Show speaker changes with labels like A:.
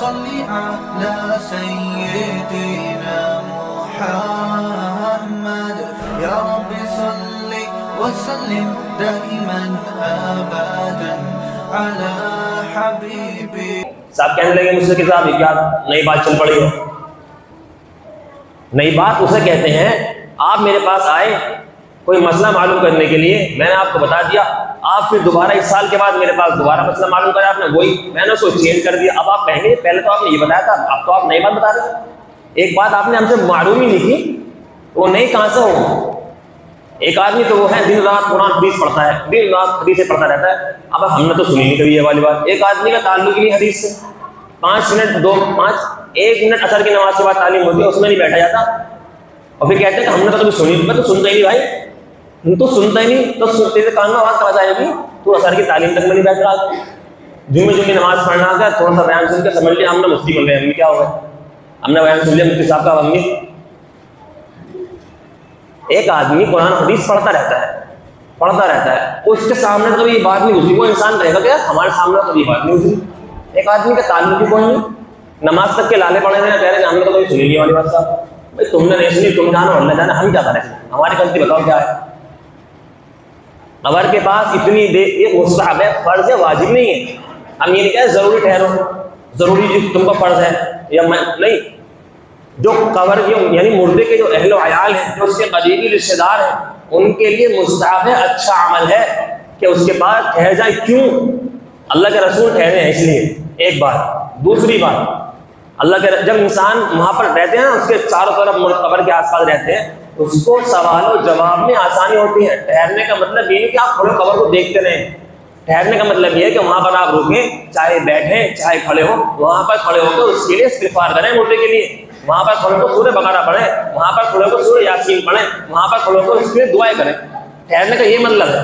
A: صل على سيدنا محمد يا رب صل وسلم دائما ابدا على حبيبي.
B: صاحب کہنے لگے مجھ سے کہ صاحب یہ کیا نئی بات چل پڑی ہو. نئی بات اسے کہتے ہیں آپ میرے پاس آئے کوئی مسئلہ معلوم کرنے کے لیے، میں نے آپ کو بتا دیا، آپ پھر دوبارہ اس سال کے بعد میرے پاس دوبارہ مسئلہ معلوم کرا، آپ نے وہی میں نے اس کو چینج کر دیا. اب آپ کہیں گے پہلے تو آپ نے یہ بتایا تھا، اب تو آپ نئی بات بتا رہے ہیں. ایک بات آپ نے ہم سے معلوم ہی نہیں کی، وہ نئی کہاں سے ہو. ایک آدمی تو وہ ہے دن رات قرآن حدیث پڑھتا ہے، دن رات حدیثیں پڑھتا رہتا ہے. اب ہم نے تو سنی نہیں کبھی یہ والی بات. ایک آدمی کا تعلق ہی نہیں حدیث سے، 1 منٹ اثر کی نماز کے بعد تعلیم ہوتی ہے، اس میں نہیں بیٹھا جاتا، اور پھر کہتے ہیں کہ ہم نے تو کبھی سنی. میں تو سنتا ہی نہیں بھائی، تو سنتا ہی نہیں تو تیرے کان میں آواز کہاں جائے گی. تو اثر کی تعلیم تک میں نہیں بیٹھ رہا. جمعے نماز پڑھنا آتا ہے، تھوڑا سا بیان سن کے سمجھ لیا ہم نے مفتی بن گئے. ہم کیا ہو گئے، ہم نے بیان سن لیا مفتی صاحب کا. امی ایک آدمی قرآن حدیث پڑھتا رہتا ہے، اس کے سامنے کبھی یہ بات نہیں گزری. وہ انسان کہے گا کہ ہمارے سامنے کبھی بات نہیں گزری. ایک آدمی کا تعلق بھی کوئی نہیں، نماز تک کے لالے پڑے ہیں، کہہ رہے ہیں ہم نے تو کبھی سنی نہیں والی بات. صاحب بھائی تم نے نہیں سنی، تم جانو اللہ جانا، ہم کیا کریں، ہماری غلطی بتاؤ کیا ہے. قبر کے پاس اتنی دیر یہ مستحب ہے، فرض ہے، واجب نہیں ہے. ہم یہ نہیں کہہ ضروری ٹھہرو، ضروری تم کو فرض ہے یا میں نہیں. جو قبر یعنی مردے کے جو اہل و عیال ہیں، جو اس کے قریبی رشتے دار ہیں، ان کے لیے مستحب ہے، اچھا عمل ہے کہ اس کے بعد ٹھہر جائے. کیوں؟ اللہ کے رسول ٹھہرے ہیں اس لیے. ایک بات. دوسری بات، اللہ کے جب انسان وہاں پر رہتے ہیں نا، اس کے چاروں طرف قبر کے آس پاس رہتے ہیں، اس کو سوال و جواب میں آسانی ہوتی ہے. ٹھہرنے کا مطلب یہ نہیں کہ آپ کھڑے قبر کو دیکھتے رہیں. ٹھہرنے کا مطلب یہ ہے کہ وہاں پر آپ رکیں، چاہے بیٹھیں چاہے کھڑے ہوں، وہاں پر کھڑے ہو کر اس کے لیے استغفار کریں مردے کے لیے. وہاں پر کھڑے ہو کر سورہ بقرہ پڑھیں، وہاں پر کھڑے ہو کر سورہ یاسین پڑھیں، وہاں پر کھڑے ہو کر اس کے لیے دعائیں کریں. ٹھہرنے کا یہ مطلب ہے.